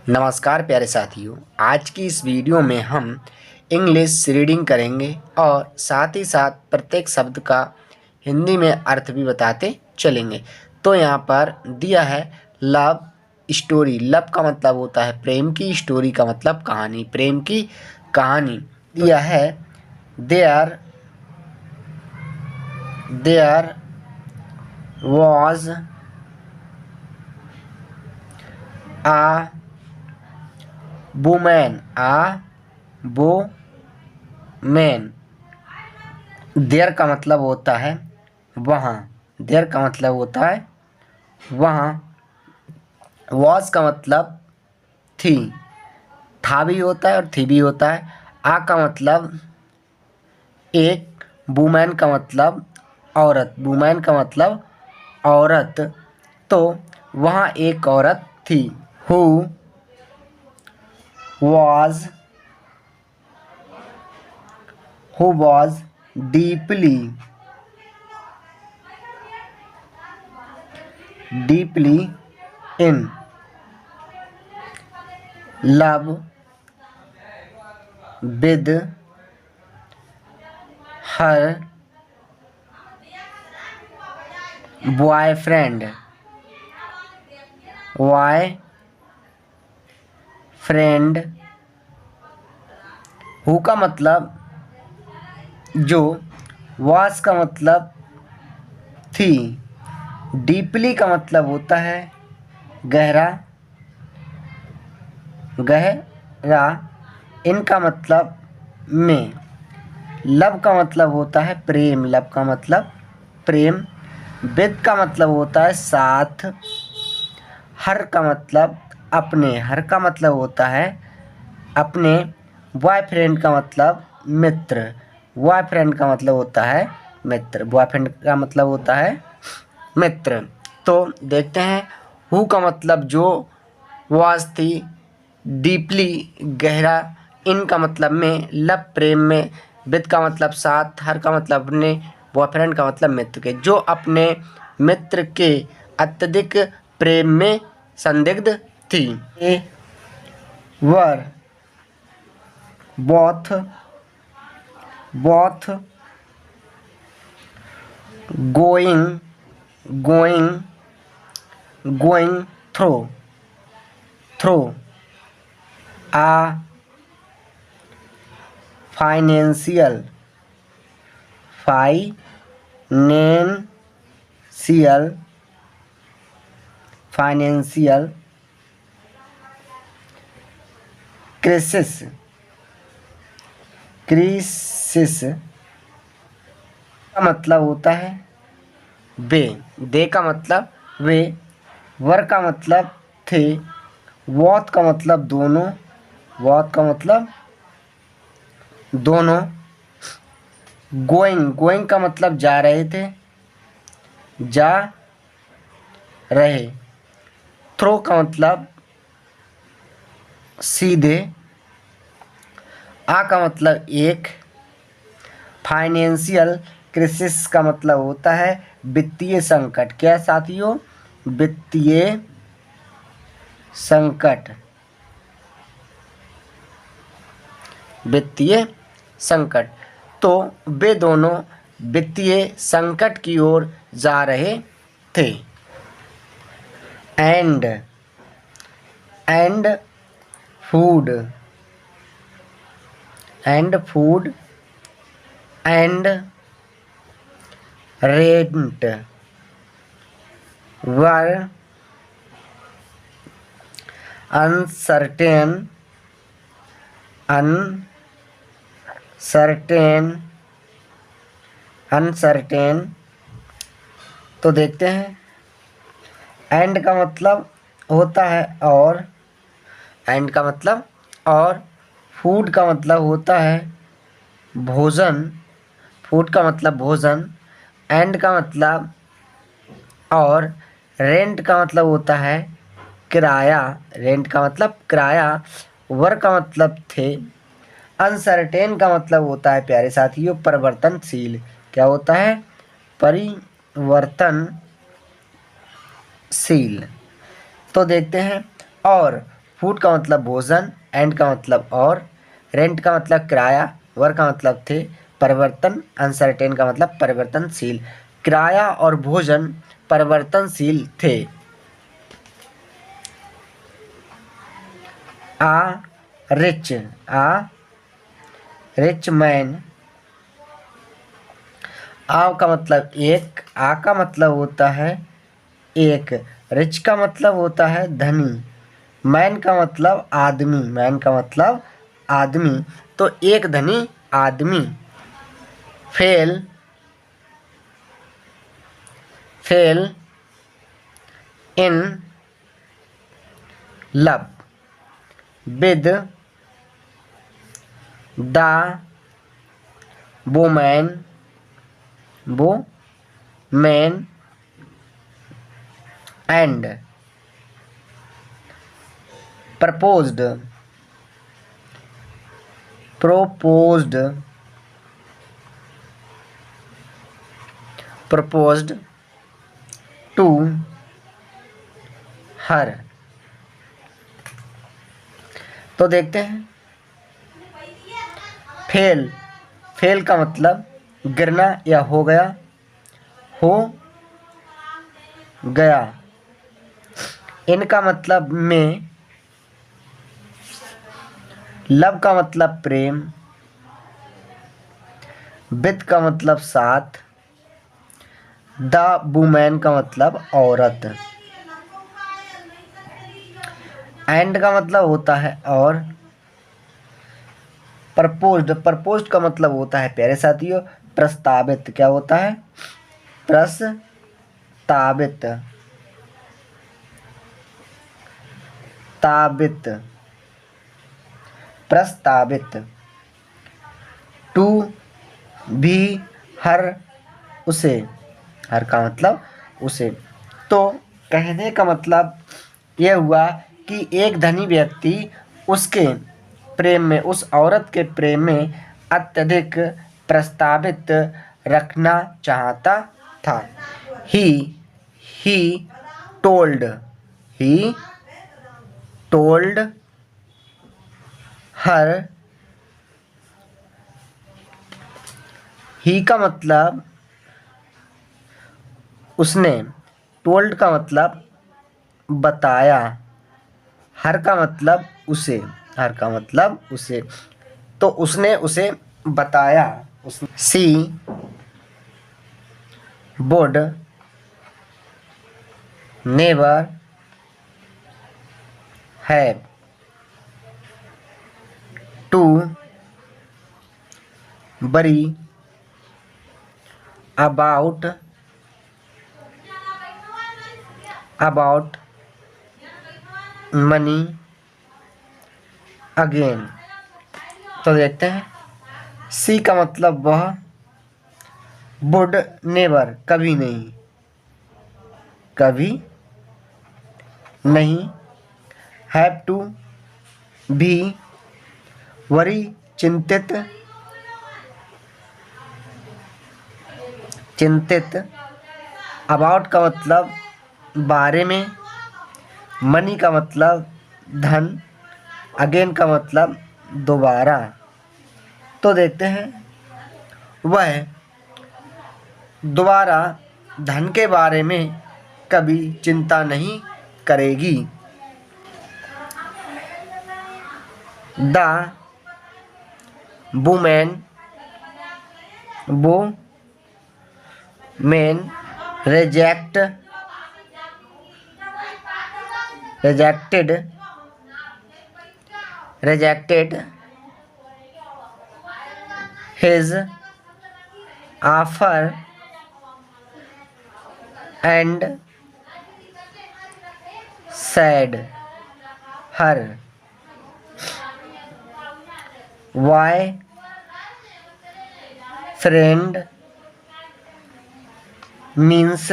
नमस्कार प्यारे साथियों। आज की इस वीडियो में हम इंग्लिश रीडिंग करेंगे और साथ ही साथ प्रत्येक शब्द का हिंदी में अर्थ भी बताते चलेंगे। तो यहाँ पर दिया है लव स्टोरी। लव का मतलब होता है प्रेम की, स्टोरी का मतलब कहानी, प्रेम की कहानी। दिया है there was a women, man. There का मतलब होता है वहाँ, देयर का मतलब होता है वहाँ। वॉज का मतलब थी, था भी होता है और थी भी होता है। आ का मतलब एक, वुमेन का मतलब औरत, वुमेन का मतलब औरत। तो वहाँ एक औरत थी। Who was deeply in love with her boyfriend. Who का मतलब जो, वॉज का मतलब थी, डीपली का मतलब होता है गहरा, इनका मतलब में। लव का मतलब होता है प्रेम, लव का मतलब प्रेम। विद का मतलब होता है साथ। हर का मतलब अपने, हर का मतलब होता है अपने। बॉयफ्रेंड का मतलब मित्र, बॉयफ्रेंड का मतलब होता है मित्र, बॉयफ्रेंड का मतलब होता है मित्र। तो देखते हैं हु का मतलब जो, वॉज थी, डीपली गहरा, इन का मतलब में, लव प्रेम में, विद का मतलब साथ, हर का मतलब अपने, बॉयफ्रेंड का मतलब मित्र के, जो अपने मित्र के अत्यधिक प्रेम में संदिग्ध थी। We were both going through a financial crisis का मतलब होता है वे, दे का मतलब वे, वर का मतलब थे, वॉथ का मतलब दोनों, गोइंग का मतलब जा रहे थे, जा रहे। थ्रो का मतलब सीधे। आ का मतलब एक। फाइनेंशियल क्राइसिस का मतलब होता है वित्तीय संकट। क्या साथियों? वित्तीय संकट, वित्तीय संकट। तो वे दोनों वित्तीय संकट की ओर जा रहे थे। And food and rent were uncertain. तो देखते हैं, एंड का मतलब होता है और, एंड का मतलब और, फूड का मतलब होता है भोजन, फूड का मतलब भोजन, एंड का मतलब और, रेंट का मतलब होता है किराया, रेंट का मतलब किराया, वर का मतलब थे, अनसर्टेन का मतलब होता है प्यारे साथियों परिवर्तनशील। क्या होता है? परिवर्तनशील। तो देखते हैं, और फूड का मतलब भोजन, एंड का मतलब और, रेंट का मतलब किराया, वर का मतलब थे, परिवर्तन, अनसर्टेन का मतलब परिवर्तनशील। किराया और भोजन परिवर्तनशील थे। रिच रिच मैन, आ का मतलब एक, आ का मतलब होता है एक, रिच का मतलब होता है धनी, मैन का मतलब आदमी, मैन का मतलब आदमी, तो एक धनी आदमी। Fell fell in love with the woman and proposed to her। तो देखते हैं, फेल का मतलब गिरना या हो गया। इनका मतलब में, लव का मतलब प्रेम, विद का मतलब साथ, द वुमैन का मतलब औरत, एंड का मतलब होता है और, प्रपोज्ड का मतलब होता है प्यारे साथियों प्रस्तावित। क्या होता है? प्रस्तावित प्रस्तावित। टू भी हर, उसे, हर का मतलब उसे। तो कहने का मतलब यह हुआ कि एक धनी व्यक्ति उसके प्रेम में, उस औरत के प्रेम में अत्यधिक प्रस्तावित रखना चाहता था। ही टोल्ड हर, ही का मतलब उसने, टोल्ड का मतलब बताया, हर का मतलब उसे, तो उसने उसे बताया। She would never have to worry about money again. तो देखते हैं, सी का मतलब वह, वुड नेवर कभी नहीं, हैव टू भी, वरी चिंतित, अबाउट का मतलब बारे में, मनी का मतलब धन, अगेन का मतलब दोबारा। तो देखते हैं, वह दोबारा धन के बारे में कभी चिंता नहीं करेगी। The women rejected his offer and said her why friend means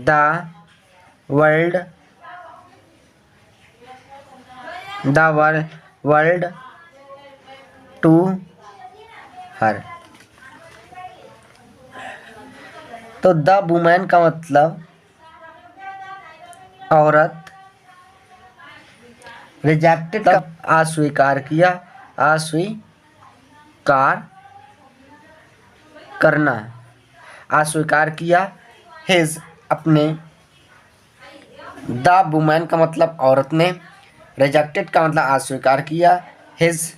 the world to her। तो द वुमेन का मतलब औरत, रिजेक्टेड का अस्वीकार किया, अस्वीकार करना, अस्वीकार किया। हिज अपने, द वुमेन का मतलब औरत ने, रिजेक्टेड का मतलब अस्वीकार किया, हिज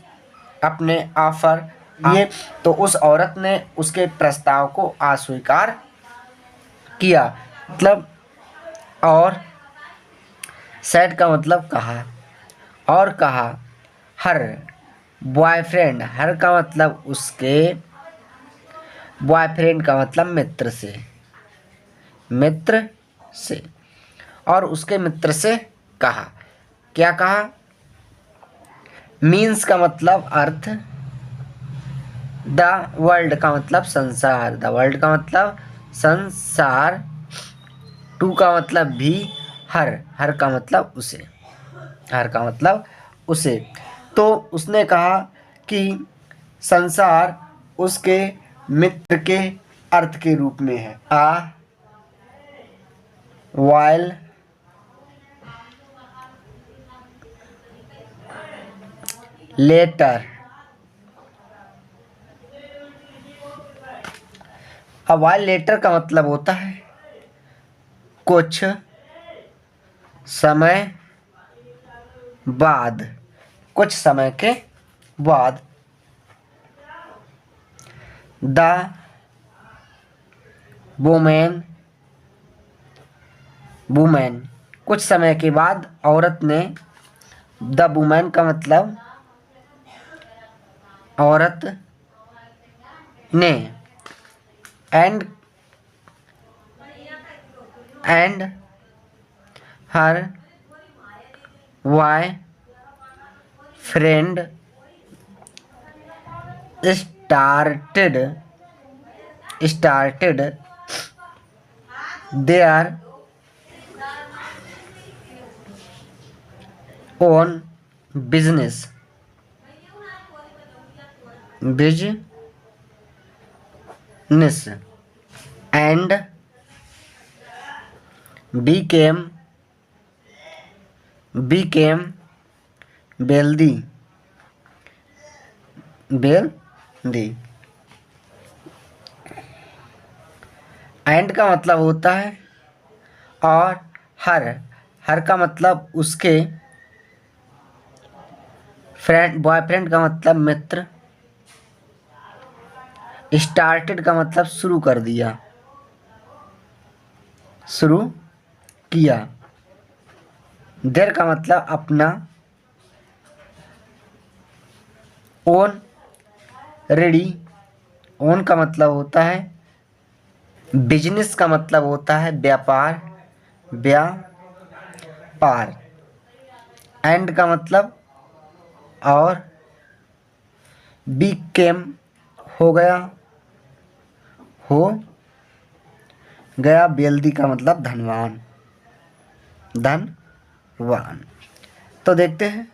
अपने ऑफर, ये तो उस औरत ने उसके प्रस्ताव को अस्वीकार किया, मतलब और। सेड का मतलब कहा, और कहा। हर बॉयफ्रेंड, हर का मतलब उसके, बॉयफ्रेंड का मतलब मित्र से, मित्र से, और उसके मित्र से कहा। क्या कहा? मीन्स का मतलब अर्थ, द वर्ल्ड का मतलब संसार, द वर्ल्ड का मतलब संसार, टू का मतलब भी, हर, हर का मतलब उसे, हर का मतलब उसे। तो उसने कहा कि संसार उसके मित्र के अर्थ के रूप में है। A while later, a while later का मतलब होता है कुछ समय बाद, कुछ समय के बाद। द वुमेन, वुमेन कुछ समय के बाद औरत ने, द वुमेन का मतलब औरत ने, and her why friend started their own business and became wealthy, and का मतलब होता है और, हर, हर का मतलब उसके, फ्रेंड, बॉयफ्रेंड का मतलब मित्र, स्टार्टेड का मतलब शुरू कर दिया, शुरू किया। देर का मतलब अपना, ओन, रेडी, ओन का मतलब होता है बिजनेस, का मतलब होता है व्यापार, व्यापार। एंड का मतलब और, बीकेम हो गया, हो गया, वेल्दी का मतलब धनवान, धनवान। तो देखते हैं,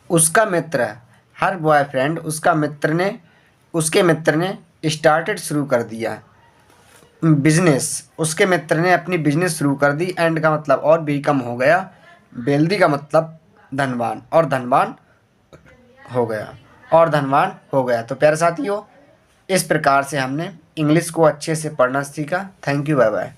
उसका मित्र, हर बॉयफ्रेंड, उसका मित्र ने, उसके मित्र ने स्टार्टेड शुरू कर दिया बिजनेस, उसके मित्र ने अपनी बिजनेस शुरू कर दी। एंड का मतलब और, बीकम हो गया, वेल्दी का मतलब धनवान, और धनवान हो गया, और धनवान हो गया। तो प्यारे साथियों, इस प्रकार से हमने इंग्लिश को अच्छे से पढ़ना सीखा। Thank you, bye bye.